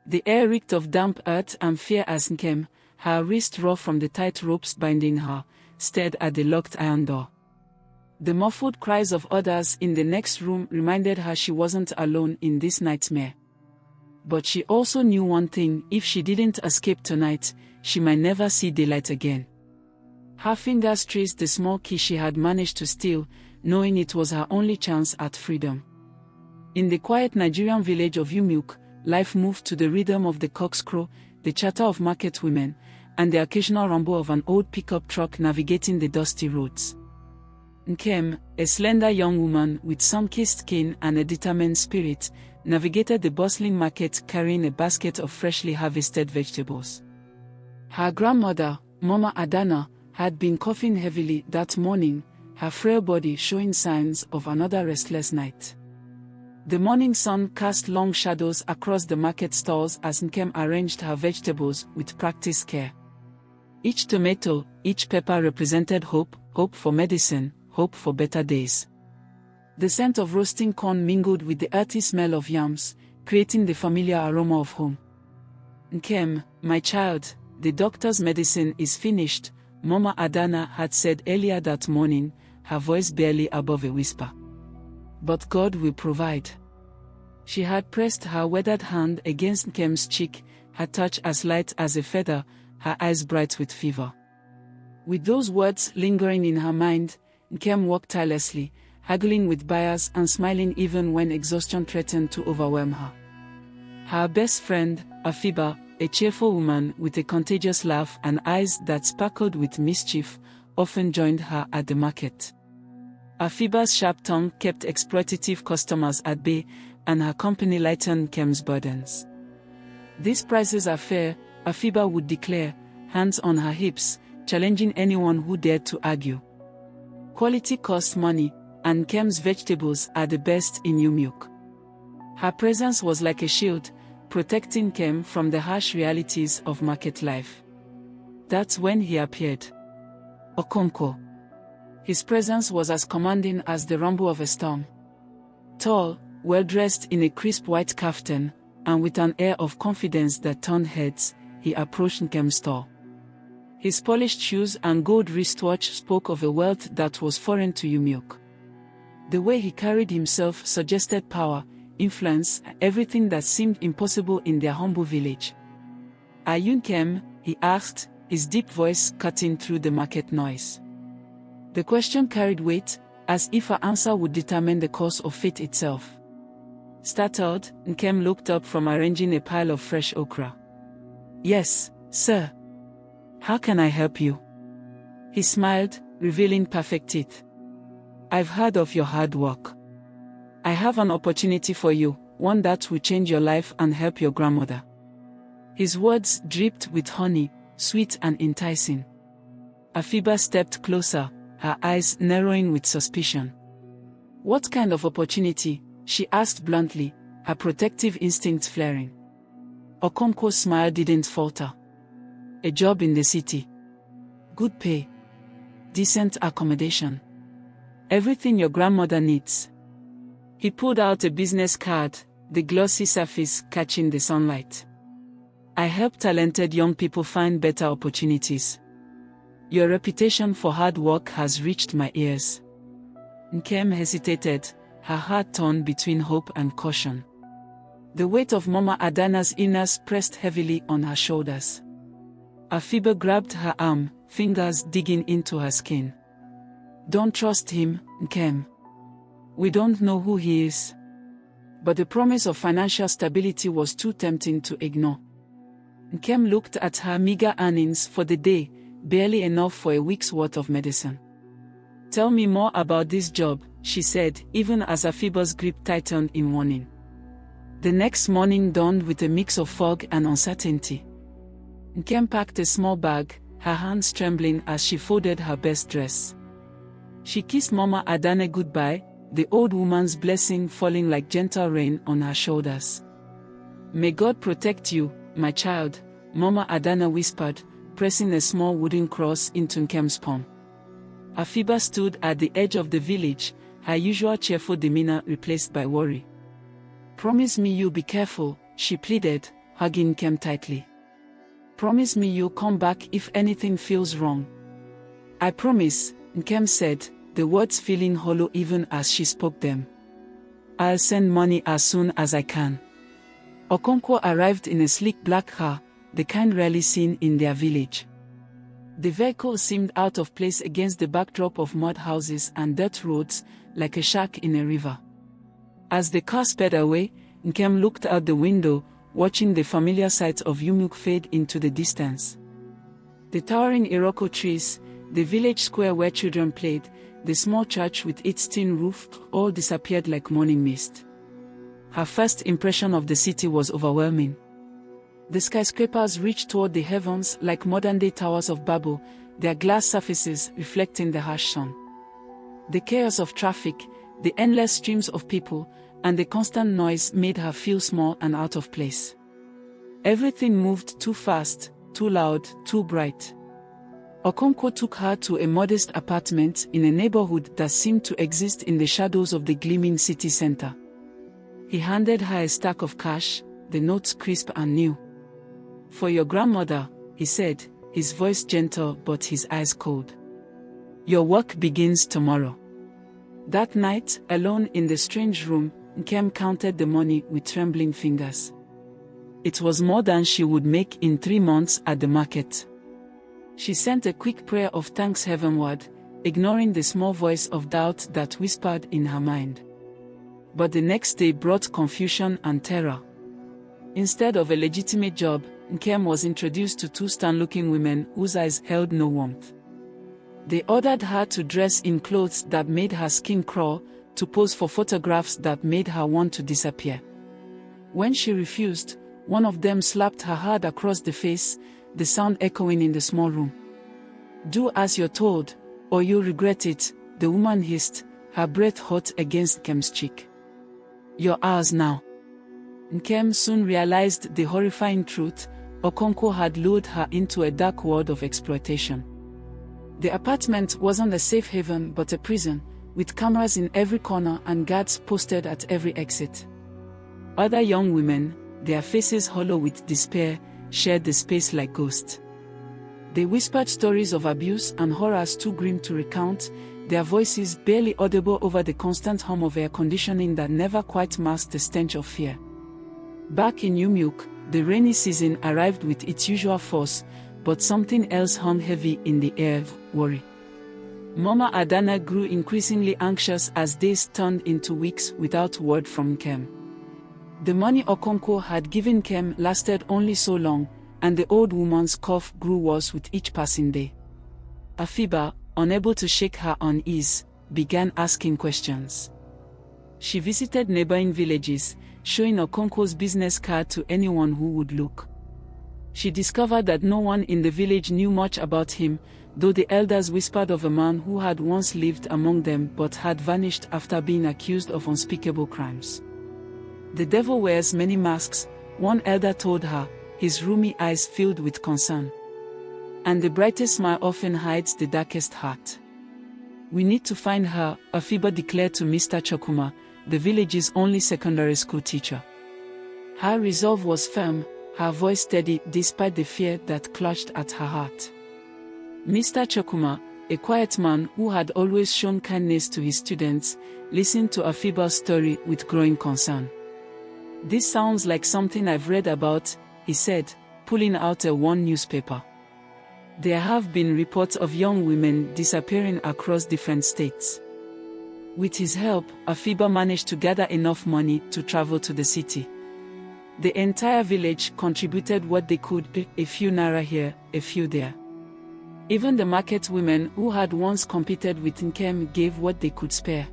The air reeked of damp earth and fear as Nkem, her wrist raw from the tight ropes binding her, stared at the locked iron door. The muffled cries of others in the next room reminded her she wasn't alone in this nightmare. But she also knew one thing: if she didn't escape tonight, she might never see daylight again. Her fingers traced the small key she had managed to steal, knowing it was her only chance at freedom. In the quiet Nigerian village of Umuk, life moved to the rhythm of the corkscrew, the chatter of market women, and the occasional rumble of an old pickup truck navigating the dusty roads. Nkem, a slender young woman with sun-kissed skin and a determined spirit, navigated the bustling market carrying a basket of freshly harvested vegetables. Her grandmother, Mama Adana, had been coughing heavily that morning, her frail body showing signs of another restless night. The morning sun cast long shadows across the market stalls as Nkem arranged her vegetables with practiced care. Each tomato, each pepper represented hope, hope for medicine, hope for better days. The scent of roasting corn mingled with the earthy smell of yams, creating the familiar aroma of home. Nkem, my child, the doctor's medicine is finished, Mama Adana had said earlier that morning, her voice barely above a whisper. But God will provide. She had pressed her weathered hand against Nkem's cheek, her touch as light as a feather, her eyes bright with fever. With those words lingering in her mind, Nkem walked tirelessly, haggling with buyers and smiling even when exhaustion threatened to overwhelm her. Her best friend, Afiba, a cheerful woman with a contagious laugh and eyes that sparkled with mischief, often joined her at the market. Afiba's sharp tongue kept exploitative customers at bay, and her company lightened Nkem's burdens. "These prices are fair," Afiba would declare, hands on her hips, challenging anyone who dared to argue. "Quality costs money, and Nkem's vegetables are the best in Umuk." Her presence was like a shield, protecting Nkem from the harsh realities of market life. That's when he appeared. Okonkwo. His presence was as commanding as the rumble of a storm. Tall, well-dressed in a crisp white kaftan, and with an air of confidence that turned heads, he approached Nkem's store. His polished shoes and gold wristwatch spoke of a wealth that was foreign to Umuk. The way he carried himself suggested power, influence, everything that seemed impossible in their humble village. "Are you Nkem?" he asked, his deep voice cutting through the market noise. The question carried weight, as if her answer would determine the course of fate itself. Startled, Nkem looked up from arranging a pile of fresh okra. "Yes, sir. How can I help you?" He smiled, revealing perfect teeth. "I've heard of your hard work. I have an opportunity for you, one that will change your life and help your grandmother." His words dripped with honey, sweet and enticing. Afiba stepped closer, her eyes narrowing with suspicion. "What kind of opportunity?" she asked bluntly, her protective instincts flaring. Okonkwo's smile didn't falter. "A job in the city. Good pay. Decent accommodation. Everything your grandmother needs." He pulled out a business card, the glossy surface catching the sunlight. "I help talented young people find better opportunities. Your reputation for hard work has reached my ears." Nkem hesitated, her heart torn between hope and caution. The weight of Mama Adana's illness pressed heavily on her shoulders. Afiba grabbed her arm, fingers digging into her skin. "Don't trust him, Nkem. We don't know who he is." But the promise of financial stability was too tempting to ignore. Nkem looked at her meager earnings for the day, barely enough for a week's worth of medicine. "Tell me more about this job," she said, even as Afiba's grip tightened in warning. The next morning dawned with a mix of fog and uncertainty. Nkem packed a small bag, her hands trembling as she folded her best dress. She kissed Mama Adana goodbye, the old woman's blessing falling like gentle rain on her shoulders. "May God protect you, my child," Mama Adana whispered, pressing a small wooden cross into Nkem's palm. Afiba stood at the edge of the village, her usual cheerful demeanor replaced by worry. "Promise me you'll be careful," she pleaded, hugging Nkem tightly. "Promise me you'll come back if anything feels wrong." "I promise," Nkem said, the words feeling hollow even as she spoke them. "I'll send money as soon as I can." Okonkwo arrived in a sleek black car, the kind rarely seen in their village. The vehicle seemed out of place against the backdrop of mud houses and dirt roads, like a shark in a river. As the car sped away, Nkem looked out the window, watching the familiar sights of Yumuk fade into the distance. The towering Iroko trees, the village square where children played, the small church with its tin roof, all disappeared like morning mist. Her first impression of the city was overwhelming. The skyscrapers reached toward the heavens like modern-day towers of Babel, their glass surfaces reflecting the harsh sun. The chaos of traffic, the endless streams of people, and the constant noise made her feel small and out of place. Everything moved too fast, too loud, too bright. Okonkwo took her to a modest apartment in a neighborhood that seemed to exist in the shadows of the gleaming city center. He handed her a stack of cash, the notes crisp and new. "For your grandmother," he said, his voice gentle but his eyes cold. "Your work begins tomorrow." That night, alone in the strange room, Nkem counted the money with trembling fingers. It was more than she would make in 3 months at the market. She sent a quick prayer of thanks heavenward, ignoring the small voice of doubt that whispered in her mind. But the next day brought confusion and terror. Instead of a legitimate job, Nkem was introduced to 2 stern-looking women whose eyes held no warmth. They ordered her to dress in clothes that made her skin crawl, to pose for photographs that made her want to disappear. When she refused, one of them slapped her hard across the face, the sound echoing in the small room. "Do as you're told, or you'll regret it," the woman hissed, her breath hot against Nkem's cheek. "You're ours now." Nkem soon realized the horrifying truth. Okonkwo had lured her into a dark world of exploitation. The apartment wasn't a safe haven but a prison, with cameras in every corner and guards posted at every exit. Other young women, their faces hollow with despair, shared the space like ghosts. They whispered stories of abuse and horrors too grim to recount, their voices barely audible over the constant hum of air conditioning that never quite masked the stench of fear. Back in Yumuk, the rainy season arrived with its usual force, but something else hung heavy in the air: worry. Mama Adana grew increasingly anxious as days turned into weeks without word from Nkem. The money Okonkwo had given Nkem lasted only so long, and the old woman's cough grew worse with each passing day. Afiba, unable to shake her unease, began asking questions. She visited neighboring villages, showing Okonkwo's business card to anyone who would look. She discovered that no one in the village knew much about him, though the elders whispered of a man who had once lived among them but had vanished after being accused of unspeakable crimes. "The devil wears many masks," one elder told her, his roomy eyes filled with concern. "And the brightest smile often hides the darkest heart." "We need to find her," Afiba declared to Mr. Chokuma, the village's only secondary school teacher. Her resolve was firm, her voice steady despite the fear that clutched at her heart. Mr. Chokuma, a quiet man who had always shown kindness to his students, listened to Afiba's story with growing concern. "This sounds like something I've read about," he said, pulling out a worn newspaper. "There have been reports of young women disappearing across different states." With his help, Afiba managed to gather enough money to travel to the city. The entire village contributed what they could, a few naira here, a few there. Even the market women who had once competed with Nkem gave what they could spare.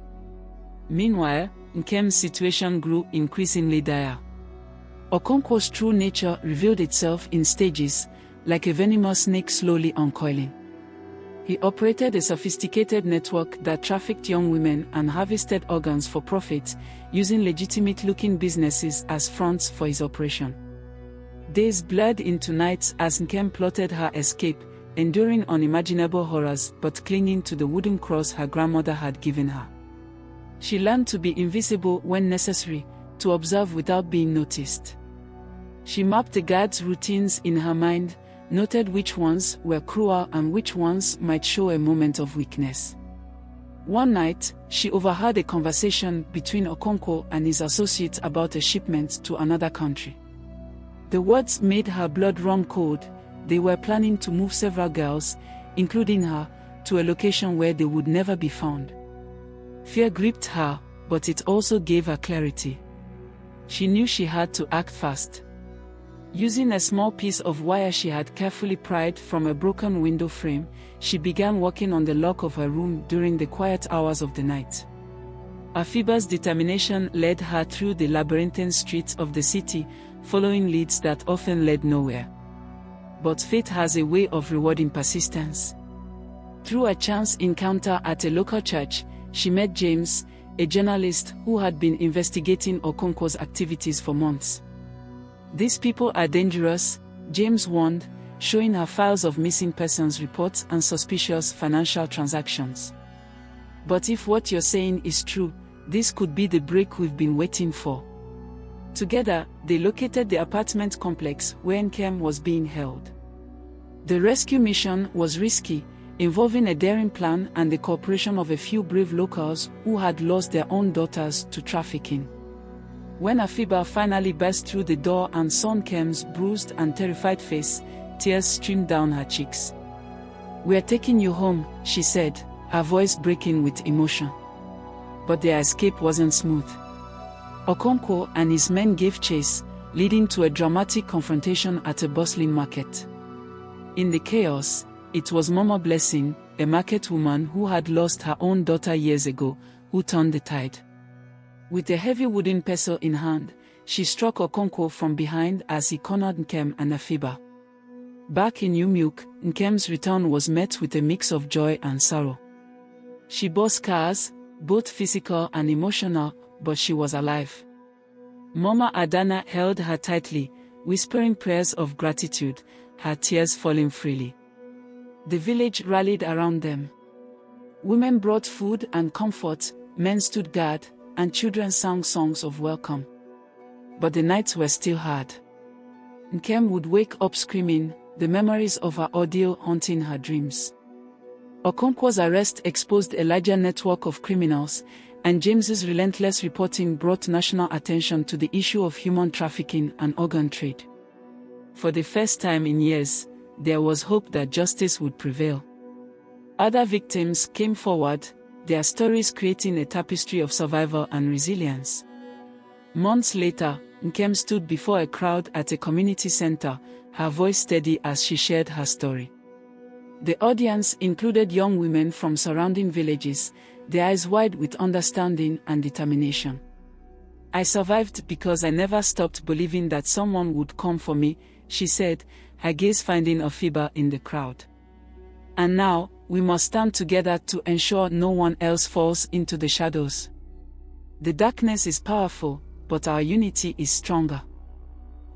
Meanwhile, Nkem's situation grew increasingly dire. Okonkwo's true nature revealed itself in stages, like a venomous snake slowly uncoiling. He operated a sophisticated network that trafficked young women and harvested organs for profit, using legitimate-looking businesses as fronts for his operation. Days blurred into nights as Nkem plotted her escape, enduring unimaginable horrors but clinging to the wooden cross her grandmother had given her. She learned to be invisible when necessary, to observe without being noticed. She mapped the guards' routines in her mind, noted which ones were cruel and which ones might show a moment of weakness. One night, she overheard a conversation between Okonkwo and his associate about a shipment to another country. The words made her blood run cold. They were planning to move several girls, including her, to a location where they would never be found. Fear gripped her, but it also gave her clarity. She knew she had to act fast. Using a small piece of wire she had carefully pried from a broken window frame, she began working on the lock of her room during the quiet hours of the night. Afiba's determination led her through the labyrinthine streets of the city, following leads that often led nowhere. But fate has a way of rewarding persistence. Through a chance encounter at a local church, she met James, a journalist who had been investigating Okonkwo's activities for months. "These people are dangerous," James warned, showing her files of missing persons reports and suspicious financial transactions. "But if what you're saying is true, this could be the break we've been waiting for." Together, they located the apartment complex where Nkem was being held. The rescue mission was risky, involving a daring plan and the cooperation of a few brave locals who had lost their own daughters to trafficking. When Afiba finally burst through the door and saw Nkem's bruised and terrified face, tears streamed down her cheeks. "We're taking you home," she said, her voice breaking with emotion. But their escape wasn't smooth. Okonkwo and his men gave chase, leading to a dramatic confrontation at a bustling market. In the chaos, it was Mama Blessing, a market woman who had lost her own daughter years ago, who turned the tide. With a heavy wooden pestle in hand, she struck Okonkwo from behind as he cornered Nkem and Afiba. Back in Umuk, Nkem's return was met with a mix of joy and sorrow. She bore scars, both physical and emotional, but she was alive. Mama Adana held her tightly, whispering prayers of gratitude, her tears falling freely. The village rallied around them. Women brought food and comfort, men stood guard, and children sang songs of welcome. But the nights were still hard. Nkem would wake up screaming, the memories of her ordeal haunting her dreams. Okonkwo's arrest exposed a larger network of criminals, and James's relentless reporting brought national attention to the issue of human trafficking and organ trade. For the first time in years, there was hope that justice would prevail. Other victims came forward, their stories creating a tapestry of survival and resilience. Months later, Nkem stood before a crowd at a community center, her voice steady as she shared her story. The audience included young women from surrounding villages, their eyes wide with understanding and determination. "I survived because I never stopped believing that someone would come for me," she said, her gaze finding Afiba in the crowd. "And now, we must stand together to ensure no one else falls into the shadows. The darkness is powerful, but our unity is stronger."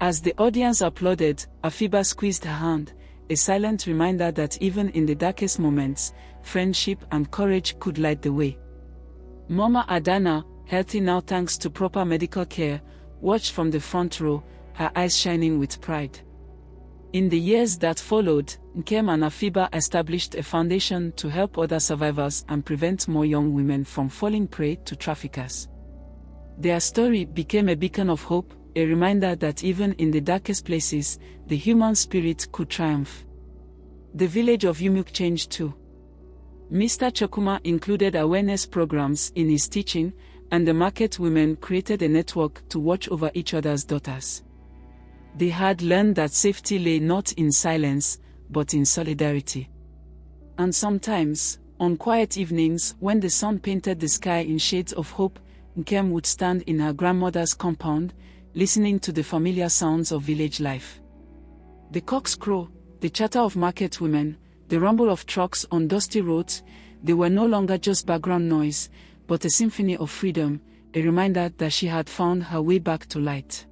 As the audience applauded, Afiba squeezed her hand, a silent reminder that even in the darkest moments, friendship and courage could light the way. Mama Adana, healthy now thanks to proper medical care, watched from the front row, her eyes shining with pride. In the years that followed, Nkem and Afiba established a foundation to help other survivors and prevent more young women from falling prey to traffickers. Their story became a beacon of hope, a reminder that even in the darkest places, the human spirit could triumph. The village of Umuk changed too. Mr. Chokuma included awareness programs in his teaching, and the market women created a network to watch over each other's daughters. They had learned that safety lay not in silence, but in solidarity. And sometimes, on quiet evenings when the sun painted the sky in shades of hope, Nkem would stand in her grandmother's compound, listening to the familiar sounds of village life. The cocks crow, the chatter of market women, the rumble of trucks on dusty roads, they were no longer just background noise, but a symphony of freedom, a reminder that she had found her way back to light.